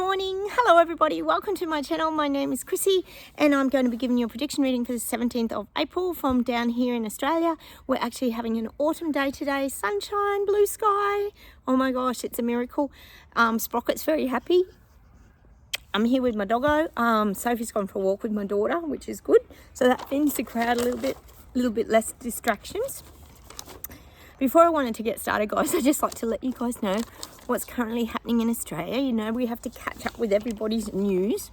morning. Hello everybody, welcome to my channel. My name is Chrissy and I'm going to be giving you a prediction reading for the 17th of April from down here in Australia. We're actually having an autumn day today, sunshine, blue sky. Oh my gosh, it's a miracle. Sprocket's very happy. I'm here with my doggo. Sophie's gone for a walk with my daughter, which is good. So that thins the crowd a little bit less distractions. Before I wanted to get started, guys, I'd just like to let you guys know what's currently happening in Australia. You know, we have to catch up with everybody's news.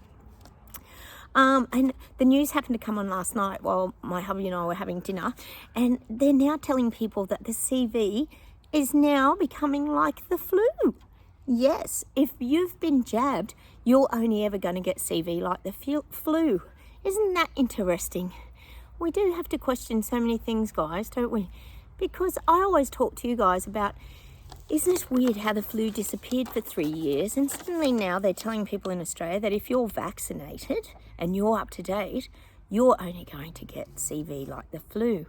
And the news happened to come on last night while my hubby and I were having dinner. And they're now telling people that the CV is now becoming like the flu. Yes, if you've been jabbed, you're only ever going to get CV like the flu. Isn't that interesting? We do have to question so many things, guys, don't we? Because I always talk to you guys about, isn't it weird how the flu disappeared for 3 years and suddenly now they're telling people in Australia that if you're vaccinated and you're up to date, you're only going to get CV like the flu.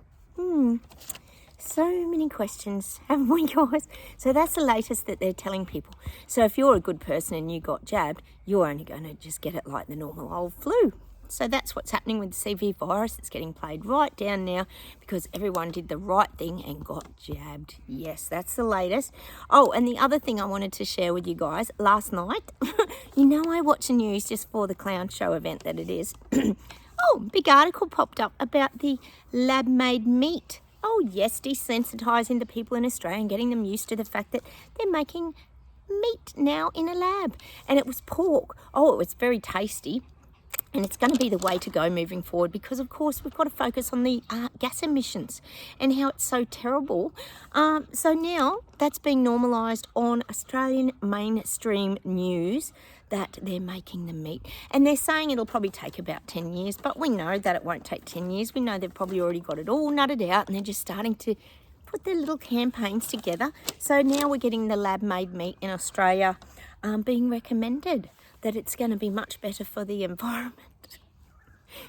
So many questions, haven't we, guys? So that's the latest that they're telling people. So if you're a good person and you got jabbed, you're only going to just get it like the normal old flu. So that's what's happening with the CV virus. It's getting played right down now because everyone did the right thing and got jabbed. Yes, that's the latest. Oh, and the other thing I wanted to share with you guys, last night, you know I watch the news just for the clown show event that it is. Oh, big article popped up about the lab-made meat. Oh yes, desensitising the people in Australia and getting them used to the fact that they're making meat now in a lab. And it was pork. Oh, it was very tasty. And it's going to be the way to go moving forward because, of course, we've got to focus on the gas emissions and how it's so terrible. So now that's being normalised on Australian mainstream news that they're making the meat. And they're saying it'll probably take about 10 years, but we know that it won't take 10 years. We know they've probably already got it all nutted out and they're just starting to put their little campaigns together. So now we're getting the lab-made meat in Australia being recommended, that it's going to be much better for the environment.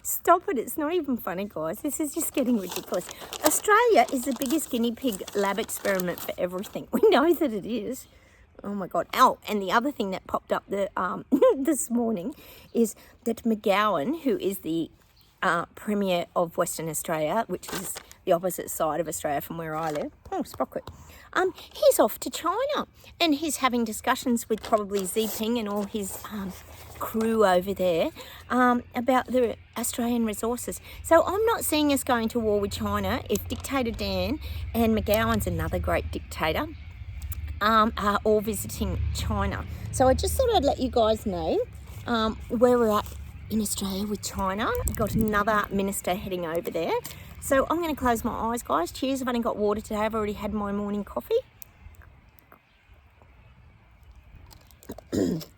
Stop it, it's not even funny, guys. This is just getting ridiculous. Australia is the biggest guinea pig lab experiment for everything. We know that it is. Oh my God. Oh, and the other thing that popped up this morning is that McGowan, who is the Premier of Western Australia, which is the opposite side of Australia from where I live. Oh, Sprocket. He's off to China and he's having discussions with probably Xi Jinping and all his crew over there about the Australian resources. So I'm not seeing us going to war with China if Dictator Dan and McGowan's another great dictator are all visiting China. So I just thought I'd let you guys know where we're at in Australia with China. We've got another minister heading over there. So I'm going to close my eyes, guys. Cheers. I've only got water today. I've already had my morning coffee.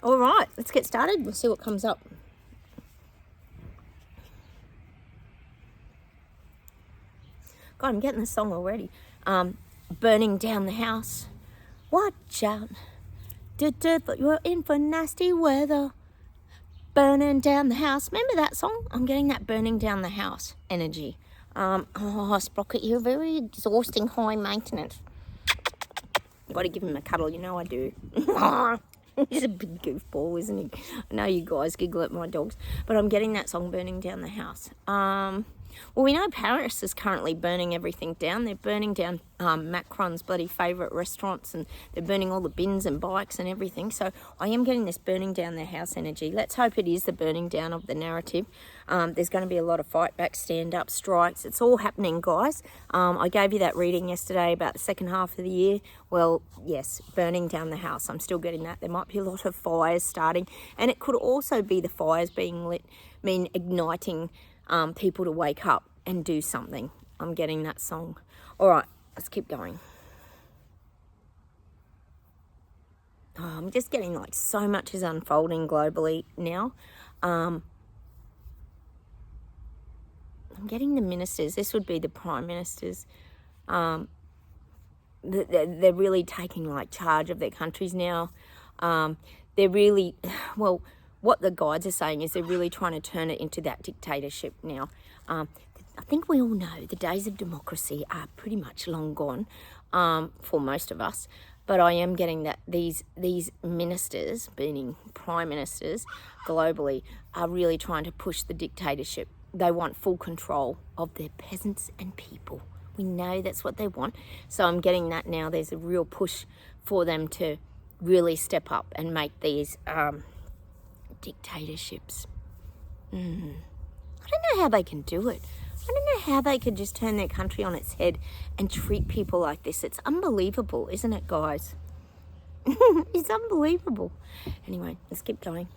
All right, let's get started. We'll see what comes up. God, I'm getting the song already. Burning down the house. Watch out. You're in for nasty weather. Burning down the house. Remember that song? I'm getting that burning down the house energy. Oh, Sprocket, you're very exhausting, high maintenance. I've got to give him a cuddle, you know I do. He's a big goofball, isn't he? I know you guys giggle at my dogs, but I'm getting that song, Burning Down the House. Well, we know Paris is currently burning everything down. They're burning down Macron's bloody favourite restaurants and they're burning all the bins and bikes and everything. So I am getting this burning down their house energy. Let's hope it is the burning down of the narrative. There's going to be a lot of fight back, stand up, strikes. It's all happening, guys. I gave you that reading yesterday about the second half of the year. Well, yes, burning down the house. I'm still getting that. There might be a lot of fires starting and it could also be the fires being lit, igniting people to wake up and do something. I'm getting that song. All right, let's keep going. Oh, I'm just getting like so much is unfolding globally now. I'm getting the ministers. This would be the prime ministers. They're really taking like charge of their countries now. They're really, well, what the guides are saying is they're really trying to turn it into that dictatorship now. I think we all know the days of democracy are pretty much long gone for most of us. But I am getting that these ministers, meaning prime ministers globally, are really trying to push the dictatorship. They want full control of their peasants and people. We know that's what they want. So I'm getting that now. There's a real push for them to really step up and make these dictatorships. I don't know how they can do it. I don't know how they could just turn their country on its head and treat people like this. It's unbelievable, isn't it, guys? It's unbelievable. Anyway, let's keep going.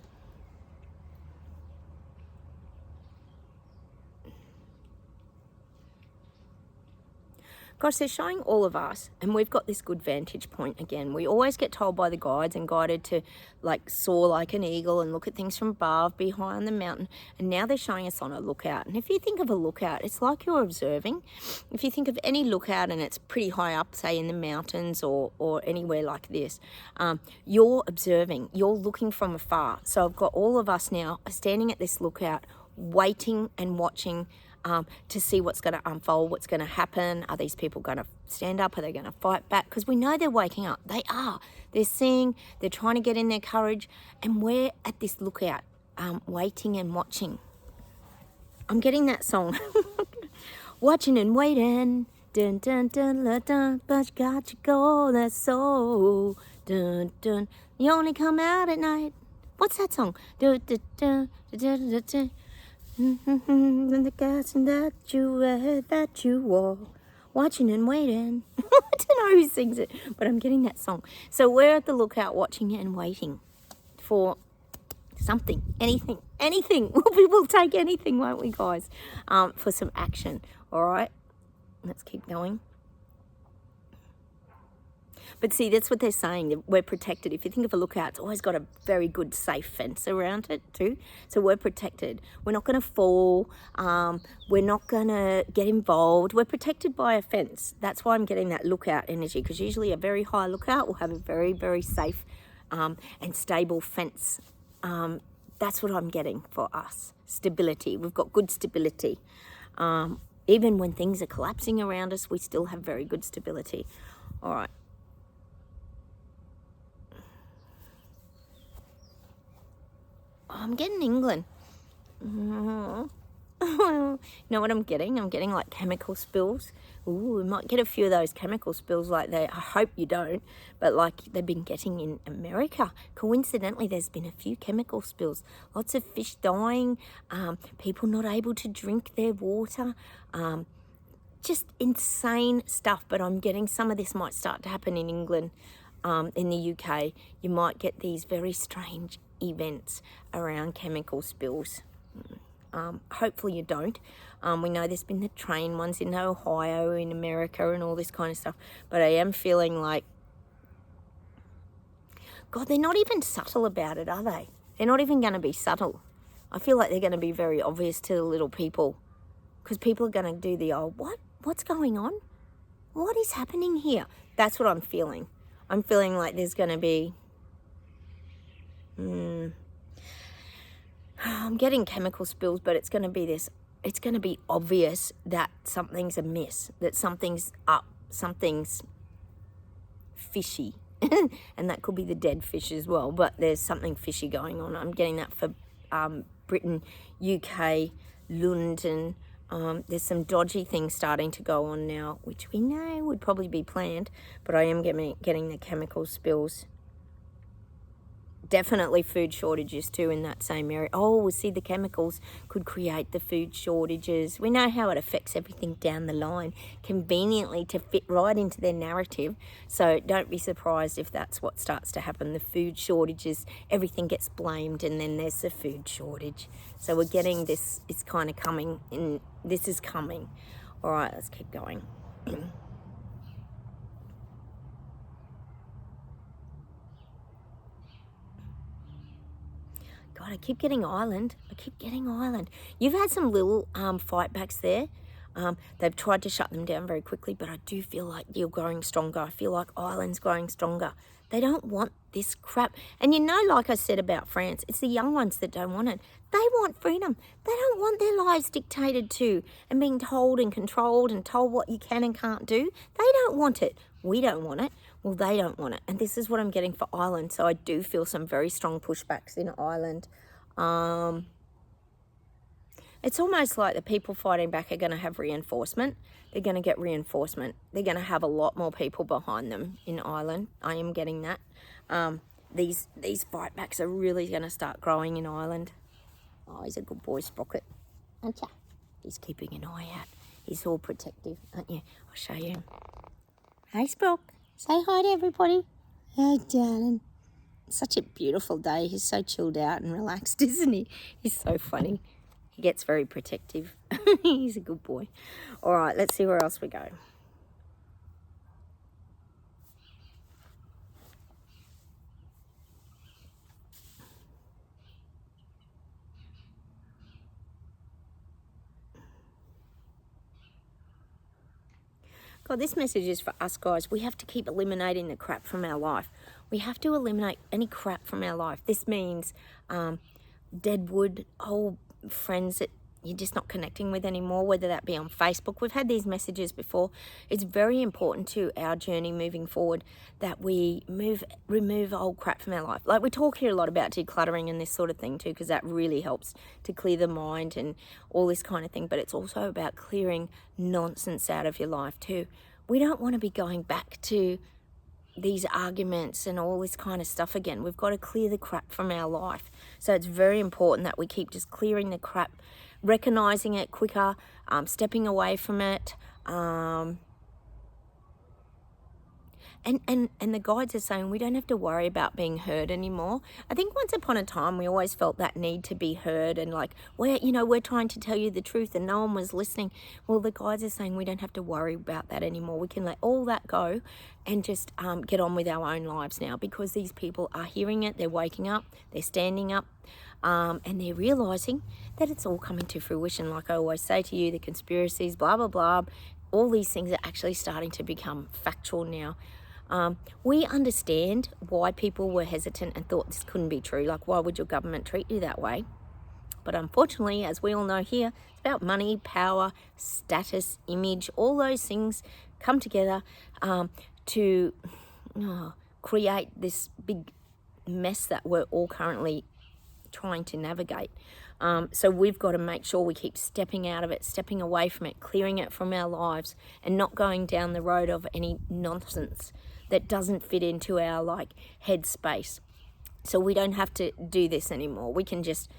Gosh, they're showing all of us, and we've got this good vantage point again. We always get told by the guides and guided to like soar like an eagle and look at things from above, be high on the mountain. And now they're showing us on a lookout. And if you think of a lookout, it's like you're observing. If you think of any lookout and it's pretty high up, say in the mountains or anywhere like this, you're observing, you're looking from afar. So I've got all of us now standing at this lookout, waiting and watching to see what's going to unfold, what's going to happen. Are these people going to stand up? Are they going to fight back? Because we know they're waking up. They are. They're seeing, they're trying to get in their courage, and we're at this lookout, waiting and watching. I'm getting that song. Watching and waiting. Dun, dun, dun, dun, dun, but you got to go, that's so. Dun, dun. You only come out at night. What's that song? Dun, dun, dun, dun, dun, dun, dun. And the casting that you wear, that you wore, watching and waiting. I don't know who sings it, but I'm getting that song. So we're at the lookout, watching and waiting for something, anything. We will take anything, won't we, guys? For some action. All right, let's keep going. But see, that's what they're saying, that we're protected. If you think of a lookout, it's always got a very good safe fence around it too. So we're protected. We're not going to fall. We're not going to get involved. We're protected by a fence. That's why I'm getting that lookout energy, because usually a very high lookout will have a very, very safe and stable fence. That's what I'm getting for us. Stability. We've got good stability. Even when things are collapsing around us, we still have very good stability. All right. I'm getting England. You know what I'm getting? I'm getting like chemical spills. Ooh, we might get a few of those chemical spills like I hope you don't, but like they've been getting in America. Coincidentally, there's been a few chemical spills. Lots of fish dying, people not able to drink their water, just insane stuff. But I'm getting some of this might start to happen in England, in the UK. You might get these very strange events around chemical spills. Hopefully you don't. We know there's been the train ones in Ohio, in America, and all this kind of stuff. But I am feeling like, God, they're not even subtle about it, are they? They're not even going to be subtle. I feel like they're going to be very obvious to the little people, because people are going to do the old, what? What's going on? What is happening here? That's what I'm feeling. I'm feeling like there's going to be... I'm getting chemical spills, but it's going to be this. It's going to be obvious that something's amiss, that something's up, something's fishy. And that could be the dead fish as well, but there's something fishy going on. I'm getting that for Britain, UK, London. There's some dodgy things starting to go on now, which we know would probably be planned, but I am getting the chemical spills. Definitely food shortages too in that same area. Oh, we see the chemicals could create the food shortages. We know how it affects everything down the line, conveniently to fit right into their narrative. So don't be surprised if that's what starts to happen. The food shortages, everything gets blamed, and then there's the food shortage. So we're getting this, it's kind of coming, and this is coming. All right, let's keep going. God, I keep getting Ireland. You've had some little fightbacks there. They've tried to shut them down very quickly, but I do feel like you're growing stronger. I feel like Ireland's growing stronger. They don't want this crap. And you know, like I said about France, it's the young ones that don't want it. They want freedom. They don't want their lives dictated to and being told and controlled and told what you can and can't do. They don't want it. We don't want it. Well, they don't want it. And this is what I'm getting for Ireland. So I do feel some very strong pushbacks in Ireland. It's almost like the people fighting back are going to have reinforcement. They're going to get reinforcement. They're going to have a lot more people behind them in Ireland. I am getting that. These fight backs are really going to start growing in Ireland. Oh, he's a good boy, Sprocket. Aren't ya? He's keeping an eye out. He's all protective, aren't you? I'll show you. Hey, Sprock. Say hi to everybody. Hey, darling. It's such a beautiful day. He's so chilled out and relaxed, isn't he? He's so funny. He gets very protective. He's a good boy. All right, let's see where else we go. God, this message is for us, guys. We have to keep eliminating the crap from our life. We have to eliminate any crap from our life. This means dead wood, old friends that you're just not connecting with anymore, whether that be on Facebook. We've had these messages before. It's very important to our journey moving forward that we remove old crap from our life. Like, we talk here a lot about decluttering and this sort of thing too, because that really helps to clear the mind and all this kind of thing. But it's also about clearing nonsense out of your life too. We don't want to be going back to these arguments and all this kind of stuff again. We've got to clear the crap from our life. So it's very important that we keep just clearing the crap, recognizing it quicker, stepping away from it. And the guides are saying we don't have to worry about being heard anymore. I think once upon a time we always felt that need to be heard, and like, we're trying to tell you the truth and no one was listening. Well, the guides are saying we don't have to worry about that anymore. We can let all that go and just get on with our own lives now, because these people are hearing it, they're waking up, they're standing up, and they're realizing that it's all coming to fruition. Like I always say to you, the conspiracies, blah, blah, blah, all these things are actually starting to become factual now. We understand why people were hesitant and thought this couldn't be true. Like, why would your government treat you that way? But unfortunately, as we all know here, it's about money, power, status, image, all those things come together to create this big mess that we're all currently trying to navigate. So we've got to make sure we keep stepping out of it, stepping away from it, clearing it from our lives, and not going down the road of any nonsense that doesn't fit into our head space. So we don't have to do this anymore. We can just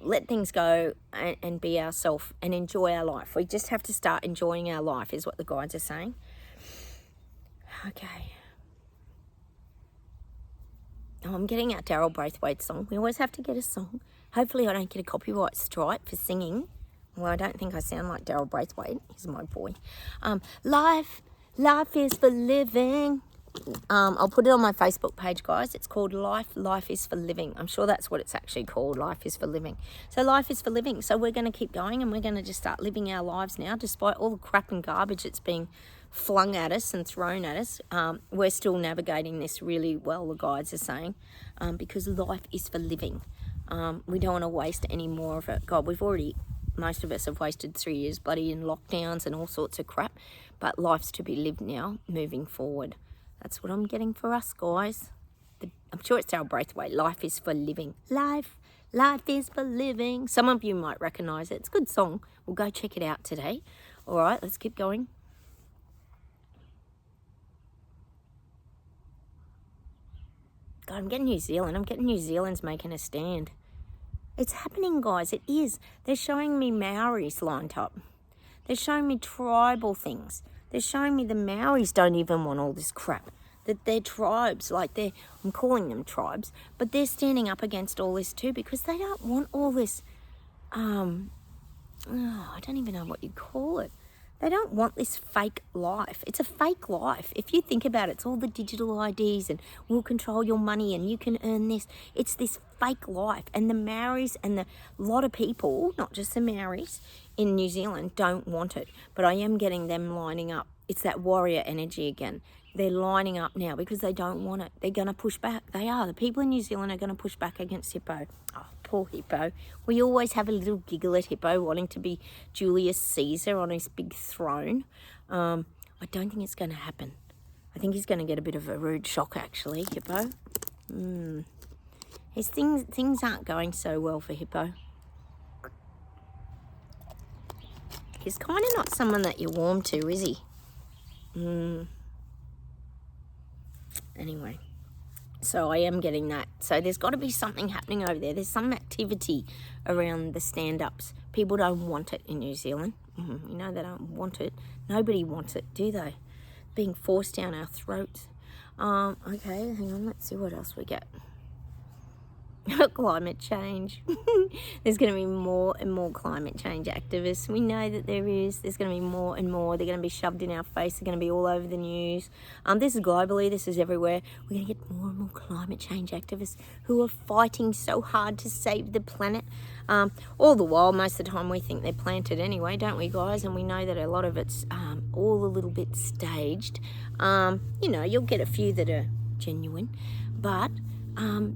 let things go and be ourselves and enjoy our life. We just have to start enjoying our life, is what the guides are saying. Okay. Oh, I'm getting our Daryl Braithwaite song. We always have to get a song. Hopefully I don't get a copyright strike for singing. Well, I don't think I sound like Daryl Braithwaite. He's my boy. Life is for living. I'll put it on my Facebook page, guys. It's called Life is for Living. I'm sure that's what it's actually called, Life is for Living. So life is for living. So we're going to keep going, and we're going to just start living our lives now, despite all the crap and garbage that's being flung at us and thrown at us. We're still navigating this really well, the guides are saying, because life is for living. We don't want to waste any more of it. God, most of us have wasted 3 years bloody in lockdowns and all sorts of crap, but life's to be lived now, moving forward. That's what I'm getting for us, guys. I'm sure it's our Braithwaite. Life is for living. Life is for living. Some of you might recognise it. It's a good song. We'll go check it out today. All right, let's keep going. God, I'm getting New Zealand. I'm getting New Zealand's making a stand. It's happening, guys. It is. They're showing me Maoris lined up. They're showing me tribal things. They're showing me the Maoris don't even want all this crap. That they're tribes, I'm calling them tribes, but they're standing up against all this too, because they don't want all this, I don't even know what you call it. They don't want this fake life. It's a fake life. If you think about it, it's all the digital IDs and we'll control your money and you can earn this. It's this fake life. And the Maoris and a lot of people, not just the Maoris in New Zealand, don't want it. But I am getting them lining up. It's that warrior energy again. They're lining up now because they don't want it. They're going to push back. They are. The people in New Zealand are going to push back against Hippo. Oh, poor Hippo. We always have a little giggle at Hippo wanting to be Julius Caesar on his big throne. I don't think it's going to happen. I think he's going to get a bit of a rude shock, actually, Hippo. His things aren't going so well for Hippo. He's kind of not someone that you're warm to, is he? Anyway, so I am getting that. So there's got to be something happening over there. There's some activity around the stand-ups. People don't want it in New Zealand. You know they don't want it. Nobody wants it, do they? Being forced down our throats. Okay, hang on. Let's see what else we get. Climate change. There's going to be more and more climate change activists. We know that there is. There's going to be more and more. They're going to be shoved in our face. They're going to be all over the news. This is globally. This is everywhere. We're going to get more and more climate change activists who are fighting so hard to save the planet. All the while, most of the time, we think they're planted anyway, don't we, guys? And we know that a lot of it's all a little bit staged. You know, you'll get a few that are genuine, but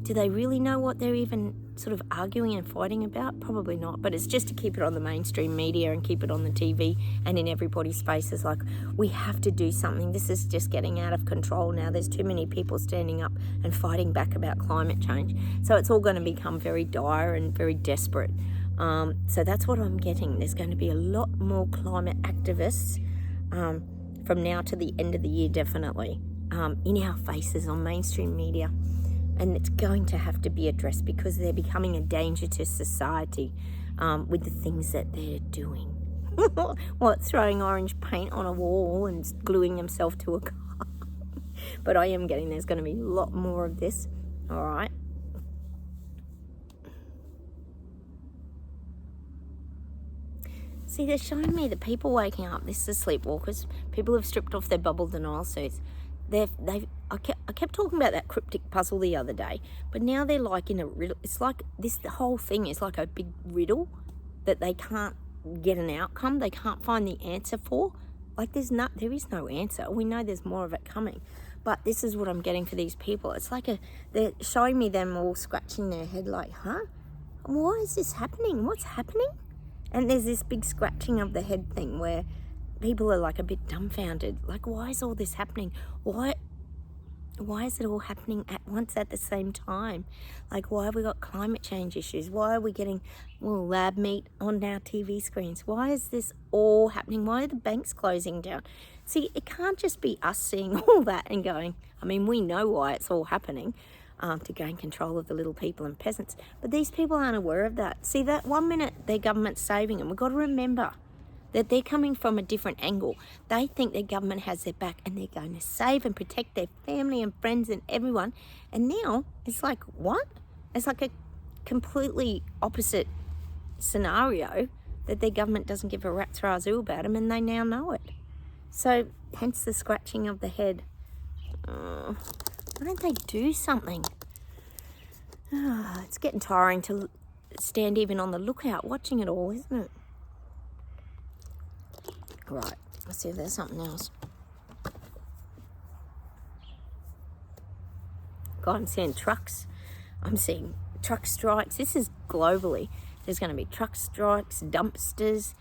do they really know what they're even sort of arguing and fighting about? Probably not, but it's just to keep it on the mainstream media and keep it on the TV and in everybody's faces. Like, we have to do something. This is just getting out of control now. There's too many people standing up and fighting back about climate change. So it's all going to become very dire and very desperate. So that's what I'm getting. There's going to be a lot more climate activists from now to the end of the year, definitely, in our faces on mainstream media. And it's going to have to be addressed because they're becoming a danger to society with the things that they're doing. What, throwing orange paint on a wall and gluing themselves to a car? But I am getting there's going to be a lot more of this. All right. See, they're showing me the people waking up. This is sleepwalkers. People have stripped off their bubble denial suits. I kept talking about that cryptic puzzle the other day, but now they're like in a riddle. It's like this, the whole thing is like a big riddle that they can't get an outcome. They can't find the answer for. Like there is no answer. We know there's more of it coming, but this is what I'm getting for these people. It's like they're showing me them all scratching their head like, huh? Why is this happening? What's happening? And there's this big scratching of the head thing where people are like a bit dumbfounded. Like, why is all this happening? Why is it all happening at once at the same time? Like, why have we got climate change issues? Why are we getting lab meat on our TV screens? Why is this all happening? Why are the banks closing down? See, it can't just be us seeing all that and going, I mean, we know why it's all happening, to gain control of the little people and peasants. But these people aren't aware of that. See, that 1 minute their government's saving them. We've got to remember that they're coming from a different angle. They think their government has their back and they're going to save and protect their family and friends and everyone. And now it's like, what? It's like a completely opposite scenario that their government doesn't give a rat's razoo about them and they now know it. So hence the scratching of the head. Why don't they do something? It's getting tiring to stand even on the lookout watching it all, isn't it? Right, let's see if there's something else. God, I'm seeing trucks. I'm seeing truck strikes. This is globally. There's going to be truck strikes, dumpsters,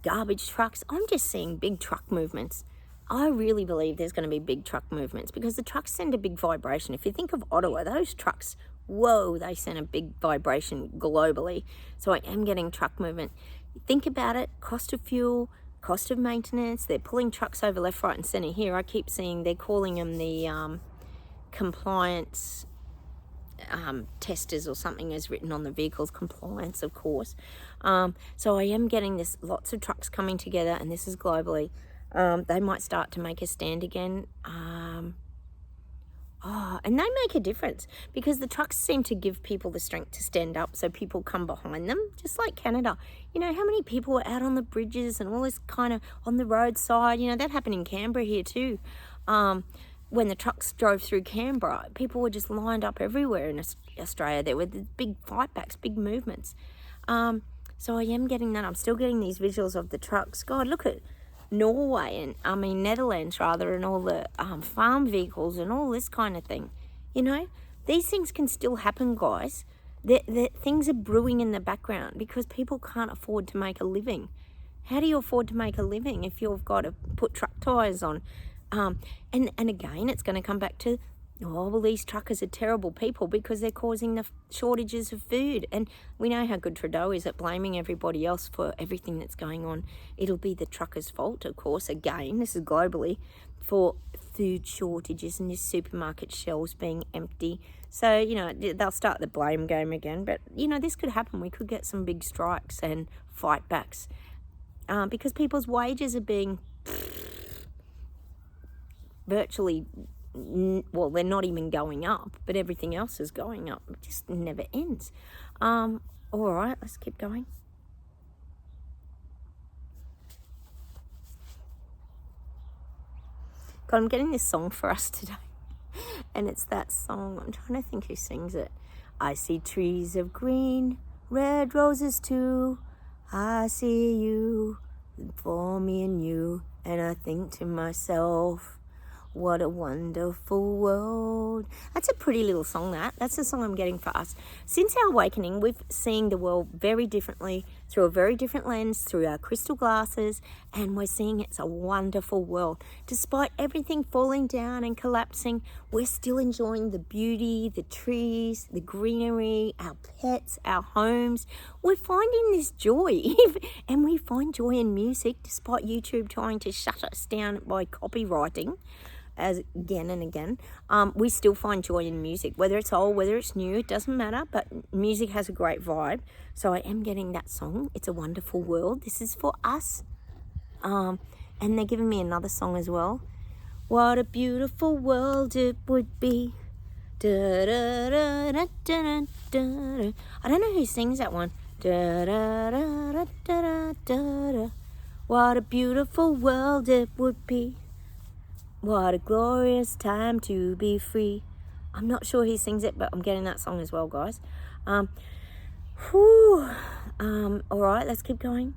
garbage trucks. I'm just seeing big truck movements. I really believe there's going to be big truck movements because the trucks send a big vibration. If you think of Ottawa, those trucks, whoa, they send a big vibration globally. So I am getting truck movement. Think about it, cost of fuel, cost of maintenance. They're pulling trucks over left, right and centre here. I keep seeing they're calling them the compliance testers or something as written on the vehicles. Compliance, of course. So I am getting this, lots of trucks coming together, and this is globally. They might start to make a stand again. And they make a difference because the trucks seem to give people the strength to stand up, so people come behind them, just like Canada. You know, how many people were out on the bridges and all this kind of on the roadside? You know, that happened in Canberra here too. When the trucks drove through Canberra, people were just lined up everywhere in Australia. There were the big fight backs, big movements. So I am getting that. I'm still getting these visuals of the trucks. God, look at Norway and Netherlands rather, and all the farm vehicles and all this kind of thing. You know, these things can still happen, guys. Things are brewing in the background because people can't afford to make a living. How do you afford to make a living if you've got to put truck tyres on And again, it's going to come back to, oh, well, these truckers are terrible people because they're causing the shortages of food. And we know how good Trudeau is at blaming everybody else for everything that's going on. It'll be the truckers' fault, of course, again, this is globally, for food shortages and the supermarket shelves being empty. So, you know, they'll start the blame game again. But, you know, this could happen. We could get some big strikes and fight backs because people's wages are being virtually, well, they're not even going up, but everything else is going up. It just never ends. All right, let's keep going. God, I'm getting this song for us today. And it's that song, I'm trying to think who sings it. I see trees of green, red roses too. I see you for me and you. And I think to myself, what a wonderful world. That's a pretty little song, that. That's the song I'm getting for us. Since our awakening, we've seen the world very differently, through a very different lens, through our crystal glasses, and we're seeing it's a wonderful world. Despite everything falling down and collapsing, we're still enjoying the beauty, the trees, the greenery, our pets, our homes. We're finding this joy, and we find joy in music, despite YouTube trying to shut us down by copywriting. As again and again, we still find joy in music, whether it's old, whether it's new, it doesn't matter, but music has a great vibe. So I am getting that song, It's a Wonderful World. This is for us. And they're giving me another song as well. What a beautiful world it would be. Da, da, da, da, da, da, da. I don't know who sings that one. Da, da, da, da, da, da, da. What a beautiful world it would be. What a glorious time to be free. I'm not sure who sings it, but I'm getting that song as well, guys. All right, let's keep going.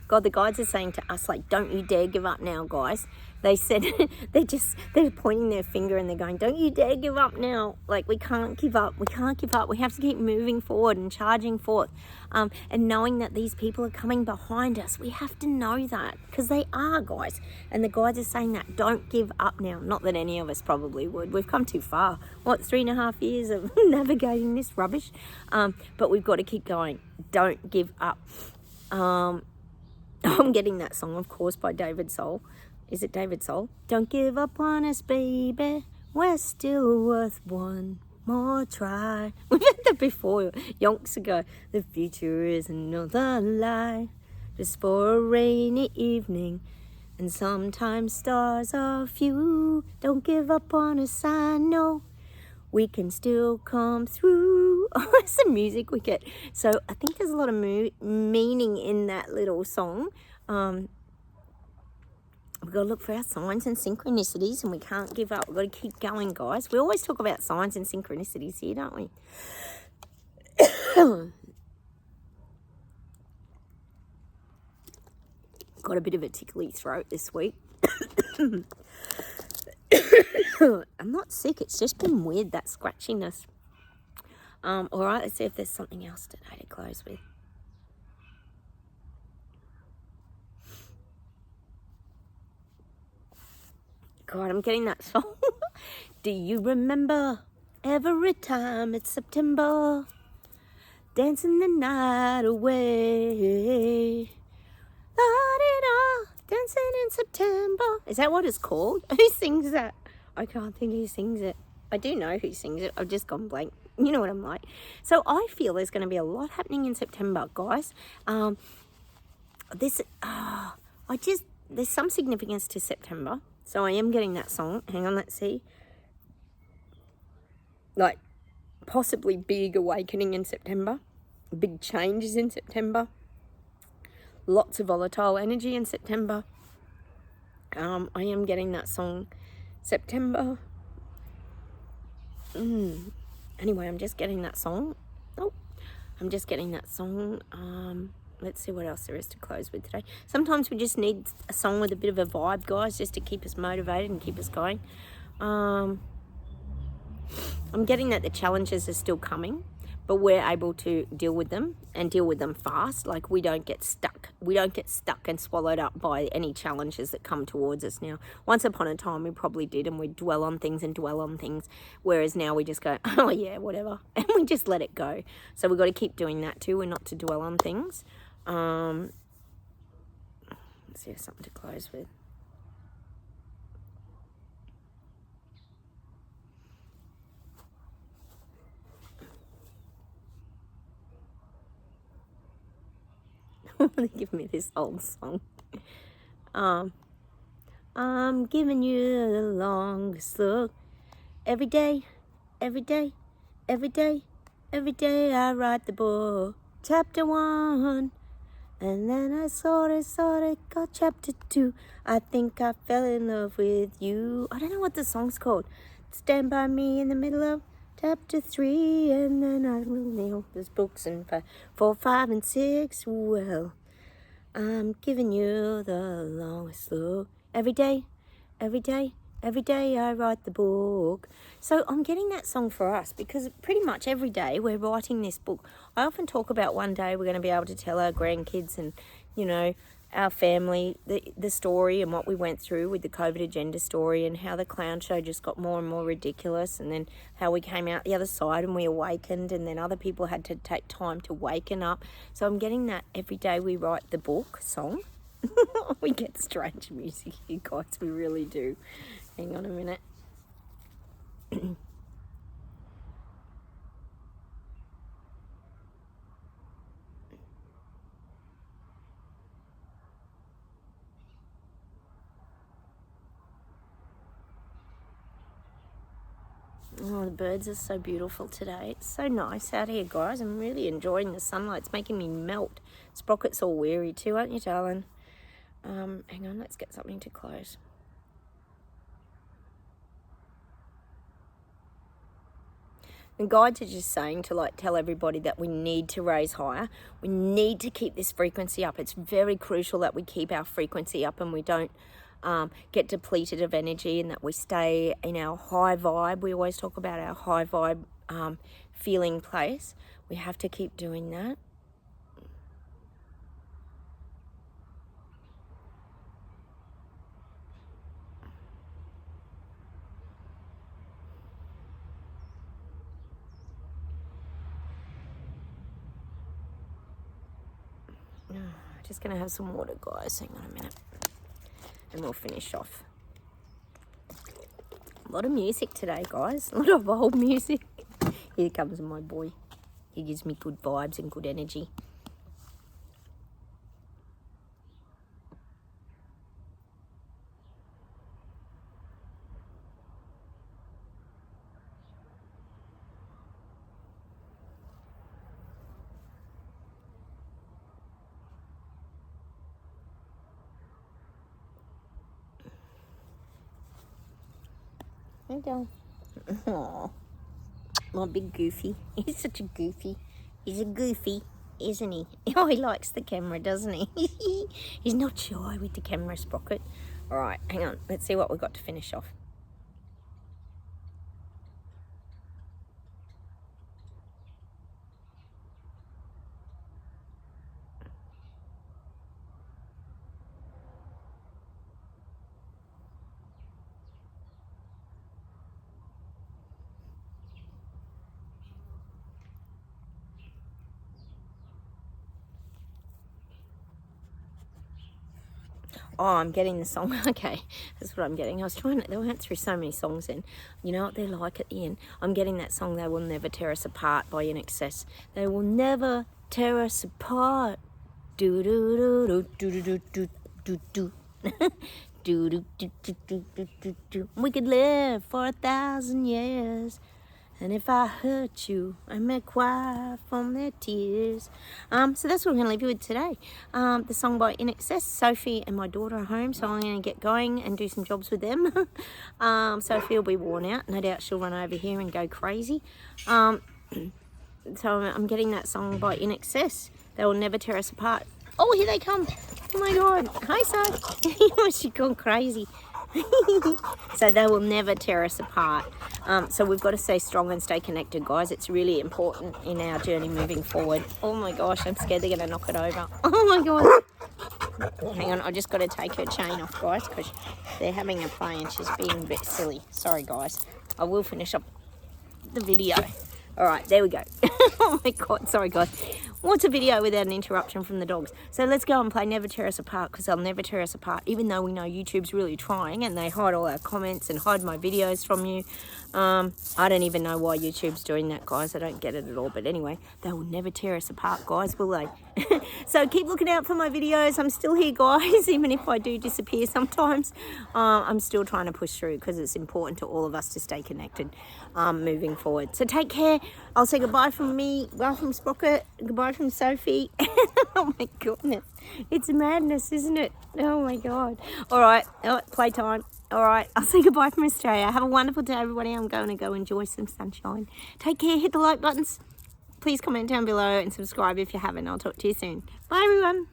God, the guides are saying to us, like, don't you dare give up now, guys. They said, they're pointing their finger and they're going, don't you dare give up now. Like, we can't give up. We can't give up. We have to keep moving forward and charging forth. And knowing that these people are coming behind us, we have to know that, because they are, guys. And the guides are saying that, don't give up now. Not that any of us probably would. We've come too far. What, 3.5 years of navigating this rubbish? But we've got to keep going. Don't give up. I'm getting that song, of course, by David Soul. Is it David Soul? Don't give up on us, baby. We're still worth one more try. We've had that before, yonks ago. The future is another lie, just for a rainy evening. And sometimes stars are few. Don't give up on us, I know. We can still come through. Oh, it's the music we get. So I think there's a lot of meaning in that little song. We've got to look for our signs and synchronicities, and we can't give up. We've got to keep going, guys. We always talk about signs and synchronicities here, don't we? Got a bit of a tickly throat this week. I'm not sick, it's just been weird, that scratchiness. All right, let's see if there's something else today to close with. God, I'm getting that song. Do you remember every time it's September, dancing the night away? La-di-da, dancing in September. Is that what it's called? Who sings that? I can't think who sings it. I do know who sings it. I've just gone blank. You know what I'm like. So I feel there's going to be a lot happening in September, guys. There's some significance to September. So I am getting that song. Hang on, let's see. Like, possibly big awakening in September. Big changes in September. Lots of volatile energy in September. I am getting that song. September. Anyway, I'm just getting that song. I'm just getting that song. Let's see what else there is to close with today. Sometimes we just need a song with a bit of a vibe, guys, just to keep us motivated and keep us going. I'm getting that the challenges are still coming, but we're able to deal with them and deal with them fast. Like, we don't get stuck. We don't get stuck and swallowed up by any challenges that come towards us now. Once upon a time, we probably did, and we dwell on things and dwell on things, whereas now we just go, oh yeah, whatever, and we just let it go. So we've got to keep doing that too. We're not to dwell on things. Let's see, something to close with. They give me this old song. I'm giving you the longest look. Every day, every day, every day, every day I write the book. Chapter 1. And then I sort of got chapter 2. I think I fell in love with you. I don't know what the song's called. Stand by me in the middle of chapter 3, and then I will kneel. There's books in 4, 5, and 6. Well, I'm giving you the longest look. Every day, every day, every day I write the book. So I'm getting that song for us because pretty much every day we're writing this book. I often talk about one day we're going to be able to tell our grandkids and, you know, our family the story and what we went through with the COVID agenda story, and how the clown show just got more and more ridiculous, and then how we came out the other side and we awakened, and then other people had to take time to waken up. So I'm getting that every day we write the book song. We get strange music, you guys, we really do. Hang on a minute. Oh, the birds are so beautiful today. It's so nice out here, guys. I'm really enjoying the sunlight. It's making me melt. Sprocket's all weary too, aren't you, darling? Hang on, let's get something to close. The guides are just saying to like tell everybody that we need to raise higher. We need to keep this frequency up. It's very crucial that we keep our frequency up and we don't get depleted of energy, and that we stay in our high vibe. We always talk about our high vibe feeling place. We have to keep doing that. Just going to have some water, guys. Hang on a minute. And we'll finish off. A lot of music today, guys. A lot of old music. Here comes my boy. He gives me good vibes and good energy. Hey, down. Aww. My big goofy. He's such a goofy. He's a goofy, isn't he? Oh, he likes the camera, doesn't he? He's not shy with the camera, Sprocket. All right, hang on. Let's see what we've got to finish off. Oh, I'm getting the song. Okay, that's what I'm getting. They went through so many songs then. You know what they're like at the end? I'm getting that song, They Will Never Tear Us Apart by In Excess. They will never tear us apart. Do do do do do do do do do. Do do do do do do do do. We could live for 1,000 years. And if I hurt you, I may cry from their tears. So that's what I'm going to leave you with today. The song by In Excess. Sophie and my daughter are home, so I'm going to get going and do some jobs with them. Sophie will be worn out. No doubt she'll run over here and go crazy. So I'm getting that song by In Excess. They Will Never Tear Us Apart. Oh, here they come. Oh my God. Hi, Soph. She's gone crazy. So they will never tear us apart. So we've got to stay strong and stay connected, guys. It's really important in our journey moving forward. Oh my gosh, I'm scared they're going to knock it over. Oh my God. Hang on, I just got to take her chain off, guys, because they're having a play and she's being a bit silly. Sorry, guys. I will finish up the video. All right, there we go. Oh my God, sorry guys. What's a video without an interruption from the dogs? So let's go and play Never Tear Us Apart, because they'll never tear us apart, even though we know YouTube's really trying and they hide all our comments and hide my videos from you. I don't even know why YouTube's doing that, guys. I don't get it at all. But anyway, they will never tear us apart, guys, will they? So keep looking out for my videos. I'm still here, guys, even if I do disappear sometimes. I'm still trying to push through, because it's important to all of us to stay connected moving forward. So take care. I'll say goodbye from me, goodbye from Sprocket, goodbye from Sophie. Oh my goodness, it's madness, isn't it? Oh my God. All right, playtime. All right, I'll say goodbye from Australia. Have a wonderful day, everybody. I'm going to go enjoy some sunshine. Take care, hit the like buttons. Please comment down below and subscribe if you haven't. I'll talk to you soon. Bye, everyone.